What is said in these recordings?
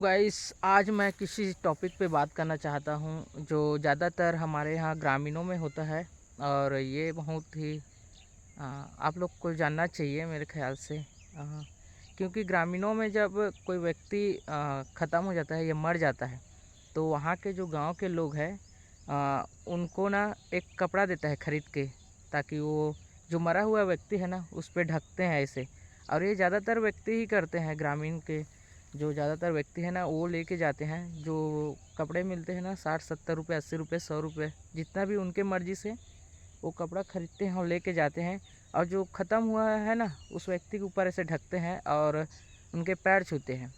Guys, आज मैं किसी टॉपिक पे बात करना चाहता हूँ जो ज़्यादातर हमारे यहाँ ग्रामीणों में होता है। और ये बहुत ही आप लोग को जानना चाहिए मेरे ख्याल से। क्योंकि ग्रामीणों में जब कोई व्यक्ति ख़त्म हो जाता है या मर जाता है तो वहाँ के जो गांव के लोग हैं उनको ना एक कपड़ा देता है खरीद के, ताकि वो जो मरा हुआ व्यक्ति है ना उस पे ढकते हैं ऐसे। और ये ज़्यादातर व्यक्ति ही करते हैं, ग्रामीण के जो ज़्यादातर व्यक्ति है ना वो लेके जाते हैं। जो कपड़े मिलते हैं ना 60-70 रुपये, 80 रुपये, 100 रुपये, जितना भी उनके मर्ज़ी से वो कपड़ा खरीदते हैं और लेके जाते हैं। और जो ख़त्म हुआ है ना उस व्यक्ति के ऊपर ऐसे ढकते हैं और उनके पैर छूते हैं।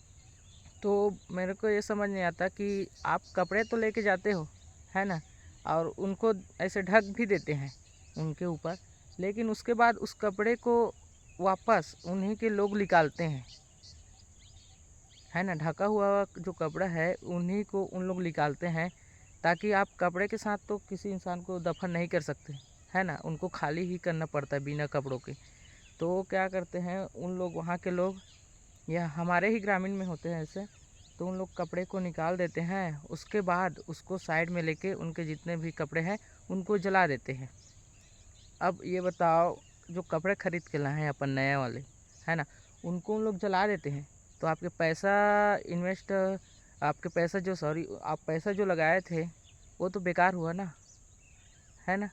तो मेरे को ये समझ नहीं आता कि आप कपड़े तो लेके जाते हो, है ना, और उनको ऐसे ढक भी देते हैं उनके ऊपर, लेकिन उसके बाद उस कपड़े को वापस उन्हीं के लोग निकालते हैं, है ना। ढका हुआ जो कपड़ा है उन्हीं को उन लोग निकालते हैं, ताकि आप कपड़े के साथ तो किसी इंसान को दफन नहीं कर सकते, है ना। उनको खाली ही करना पड़ता है बिना कपड़ों के। तो क्या करते हैं उन लोग, वहाँ के लोग, या हमारे ही ग्रामीण में होते हैं ऐसे, तो उन लोग कपड़े को निकाल देते हैं। उसके बाद उसको साइड में लेके उनके जितने भी कपड़े हैं उनको जला देते हैं। अब ये बताओ, जो कपड़े खरीद के लाए हैं अपन नए वाले, है ना, उनको उन लोग जला देते हैं तो आपके पैसा इन्वेस्ट, आपके पैसा जो, सॉरी, आप पैसा जो लगाए थे वो तो बेकार हुआ ना, है ना।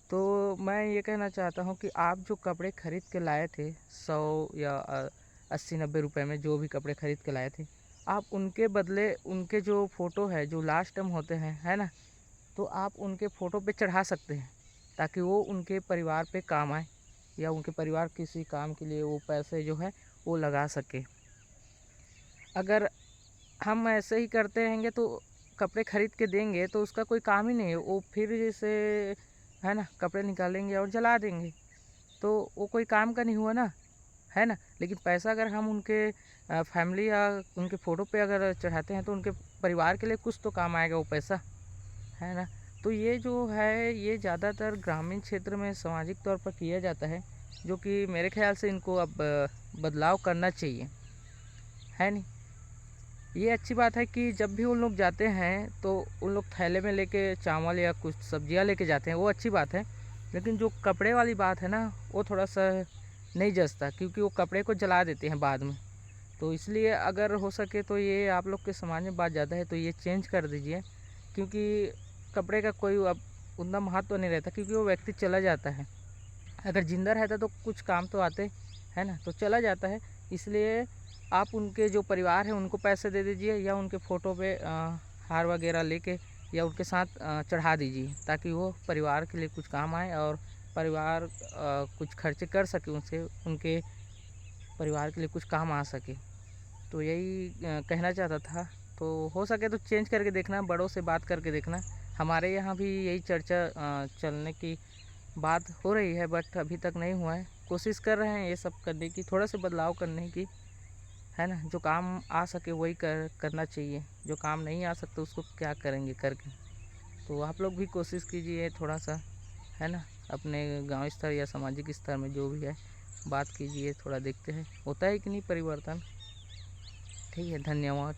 तो मैं ये कहना चाहता हूँ कि आप जो कपड़े खरीद के लाए थे 100 या 80-90 रुपये में, जो भी कपड़े खरीद के लाए थे, आप उनके बदले उनके जो फ़ोटो है जो लास्ट टाइम होते हैं, है ना, तो आप उनके फ़ोटो पे चढ़ा सकते हैं, ताकि वो उनके परिवार पे काम आए, या उनके परिवार किसी काम के लिए वो पैसे जो है वो लगा सके। अगर हम ऐसे ही करते रहेंगे तो कपड़े खरीद के देंगे तो उसका कोई काम ही नहीं है। वो फिर जैसे, है ना, कपड़े निकालेंगे और जला देंगे, तो वो कोई काम का नहीं हुआ ना, है ना। लेकिन पैसा अगर हम उनके फैमिली या उनके फ़ोटो पे अगर चढ़ाते हैं तो उनके परिवार के लिए कुछ तो काम आएगा वो पैसा, है ना। तो ये जो है ये ज़्यादातर ग्रामीण क्षेत्र में सामाजिक तौर पर किया जाता है, जो कि मेरे ख्याल से इनको अब बदलाव करना चाहिए, है नहीं। ये अच्छी बात है कि जब भी उन लोग जाते हैं तो उन लोग थैले में लेके चावल या कुछ सब्जियां लेके जाते हैं, वो अच्छी बात है। लेकिन जो कपड़े वाली बात है ना वो थोड़ा सा नहीं जचता, क्योंकि वो कपड़े को जला देते हैं बाद में। तो इसलिए अगर हो सके तो ये आप लोग के समाज में बात ज़्यादा है तो ये चेंज कर दीजिए, क्योंकि कपड़े का कोई अब उतना महत्व नहीं रहता, क्योंकि वो व्यक्ति चला जाता है। अगर ज़िंदा रहता तो कुछ काम तो आते, है ना, तो चला जाता है। इसलिए आप उनके जो परिवार है उनको पैसे दे दीजिए, या उनके फ़ोटो पे हार वगैरह लेके या उनके साथ चढ़ा दीजिए, ताकि वो परिवार के लिए कुछ काम आए और परिवार कुछ खर्चे कर सके उनसे, उनके परिवार के लिए कुछ काम आ सके। तो यही कहना चाहता था। तो हो सके तो चेंज करके देखना, बड़ों से बात करके देखना। हमारे यहाँ भी यही चर्चा चलने की बात हो रही है, बट अभी तक नहीं हुआ है। कोशिश कर रहे हैं ये सब करने की, थोड़ा सा बदलाव करने की, है ना। जो काम आ सके वही करना चाहिए, जो काम नहीं आ सकता उसको क्या करेंगे करके। तो आप लोग भी कोशिश कीजिए थोड़ा सा, है ना, अपने गांव स्तर या सामाजिक स्तर में जो भी है बात कीजिए, थोड़ा देखते हैं होता है कि नहीं परिवर्तन। ठीक है, धन्यवाद।